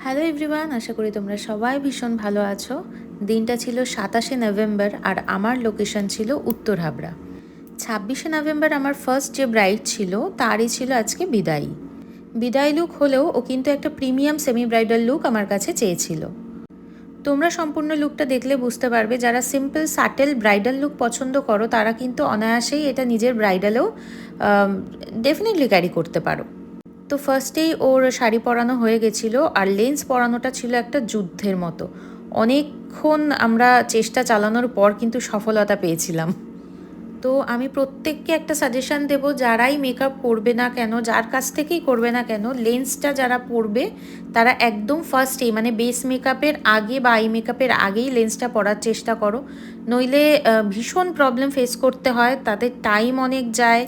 Hello everyone, আশা করি তোমরা সবাই ভীষণ ভালো আছো। দিনটা ছিল 27শে নভেম্বর আর আমার লোকেশন ছিল উত্তর হাবড়া। 26শে নভেম্বর আমার ফার্স্ট যে ব্রাইড ছিল তারই ছিল আজকে বিদায় লুক হলেও ও কিন্তু একটা প্রিমিয়াম সেমি ব্রাইডাল লুক আমার কাছে চেয়েছিল। তোমরা সম্পূর্ণ লুকটা দেখলে বুঝতে পারবে, যারা সিম্পল সাটেল ব্রাইডাল লুক পছন্দ করো তারা কিন্তু অনায়াসেই এটা নিজের ব্রাইডালেও ডেফিনেটলি ক্যারি করতে পারো। তো ফার্স্টেই ওর শাড়ি পরানো হয়ে গেছিলো আর লেন্স পরানোটা ছিল একটা যুদ্ধের মতো। অনেকক্ষণ আমরা চেষ্টা চালানোর পর কিন্তু সফলতা পেয়েছিলাম। তো আমি প্রত্যেককে একটা সাজেশান দেব, যারাই মেকআপ করবে না কেন, যার কাছ থেকেই করবে না কেন, লেন্সটা যারা পরবে তারা একদম ফার্স্টেই মানে বেস মেকআপের আগে বা আই মেকআপের আগেই লেন্সটা পরার চেষ্টা করো। নইলে ভীষণ প্রবলেম ফেস করতে হয়, তাদের টাইম অনেক যায়,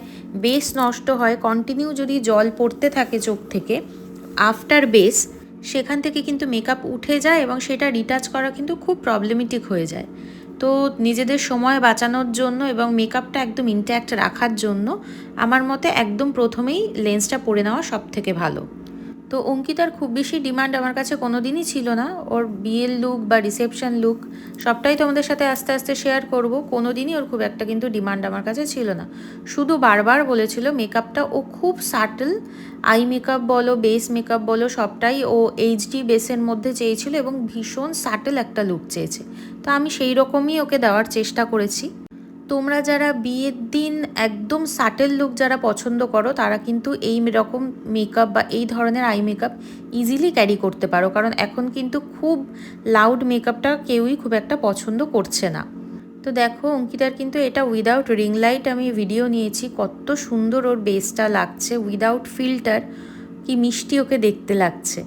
বেস নষ্ট হয়। কন্টিনিউ যদি জল পড়তে থাকে চোখ থেকে আফটার বেস, সেখান থেকে কিন্তু মেকআপ উঠে যায় এবং সেটা রিটাচ করা কিন্তু খুব প্রবলেমেটিক হয়ে যায়। তো নিজেদের সময় বাঁচানোর জন্য এবং মেকআপটা একদম ইনট্যাক্ট রাখার জন্য আমার মতে একদম প্রথমেই লেন্সটা পরে নেওয়া সব থেকে ভালো। তো অঙ্কিতার খুব বেশি ডিমান্ড আমার কাছে কোনো দিনই ছিল না। ওর বিয়ের লুক বা রিসেপশন লুক সবটাই তোমাদের সাথে আস্তে আস্তে শেয়ার করব। কোনো দিনই ওর খুব একটা কিন্তু ডিমান্ড আমার কাছে ছিল না। শুধু বারবার বলেছিল মেকআপটা ও খুব সাটল, আই মেকআপ বলো বেস মেকআপ বলো সবটাই ও এইচডি বেসের মধ্যে চেয়েছিল এবং ভীষণ সাটল একটা লুক চেয়েছে। তো আমি সেই রকমই ওকে দেওয়ার চেষ্টা করেছি। তোমরা যারা বিয়ের দিন একদম সাটেল লুক যারা পছন্দ করো তারা কিন্তু এই রকম মেকআপ বা এই ধরনের আই মেকআপ ইজিলি ক্যারি করতে পারো, কারণ এখন কিন্তু খুব লাউড মেকআপটা কেউই খুব একটা পছন্দ করছে না। তো দেখো অঙ্কিতার কিন্তু এটা উইদাউট রিং লাইট আমি ভিডিও নিয়েছি, কত সুন্দর ওর বেসটা লাগছে উইদাউট ফিল্টার, কি মিষ্টি ওকে দেখতে লাগছে।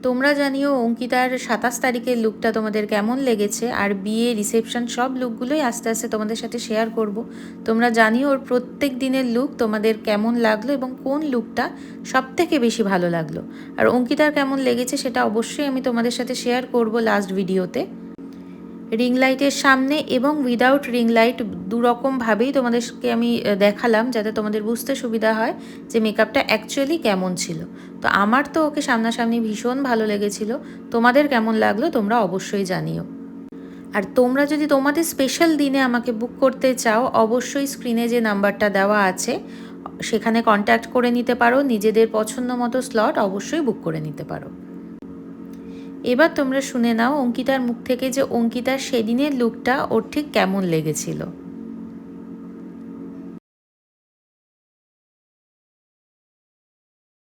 তোমরা জানিও অঙ্কিতার 27 তারিখের লুকটা তোমাদের কেমন লেগেছে, আর বিয়ে রিসেপশন সব লুকগুলোই আস্তে আস্তে তোমাদের সাথে শেয়ার করব। তোমরা জানিও ওর প্রত্যেক দিনের লুক তোমাদের কেমন লাগলো এবং কোন লুকটা সব থেকে বেশি ভালো লাগলো। আর অঙ্কিতার কেমন লেগেছে সেটা অবশ্যই আমি তোমাদের সাথে শেয়ার করব লাস্ট ভিডিওতে। রিং লাইটের সামনে এবং উইদাউট রিং লাইট দুরকমভাবেই তোমাদেরকে আমি দেখালাম, যাতে তোমাদের বুঝতে সুবিধা হয় যে মেকআপটা অ্যাকচুয়ালি কেমন ছিল। তো আমার তো ওকে সামনাসামনি ভীষণ ভালো লেগেছিল। তোমাদের কেমন লাগলো তোমরা অবশ্যই জানিও। আর তোমরা যদি তোমাদের স্পেশাল দিনে আমাকে বুক করতে চাও, অবশ্যই স্ক্রিনে যে নাম্বারটা দেওয়া আছে সেখানে কন্ট্যাক্ট করে নিতে পারো। নিজেদের পছন্দ মতো স্লট অবশ্যই বুক করে নিতে পারো। এবার তোমরা শুনে নাও অঙ্কিতার মুখ থেকে যে অঙ্কিতার সেদিনের লুকটা ওর ঠিক কেমন লেগেছিল।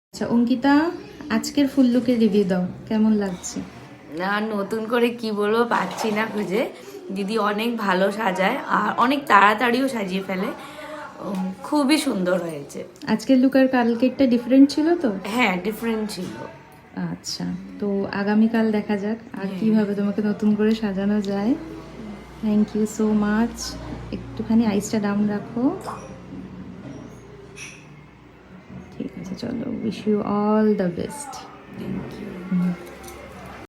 আচ্ছা অঙ্কিতা, আজকের ফুল লুকের রিভিউ দাও, কেমন লাগছে? না, নতুন করে কি বলবো পাচ্ছি না খুঁজে। দিদি অনেক ভালো সাজায় আর অনেক তাড়াতাড়িও সাজিয়ে ফেলে, খুবই সুন্দর হয়েছে। আজকের লুক আর কালকেরটা ডিফারেন্ট ছিল তো? হ্যাঁ, ডিফারেন্ট ছিল। আচ্ছা, তো আগামীকাল দেখা যাক আর কিভাবে তোমাকে নতুন করে সাজানো যায়। Thank you so much. একটুখানি আইসটা ডাউন রাখো। ঠিক আছে, চলো, wish you all the best. Thank you.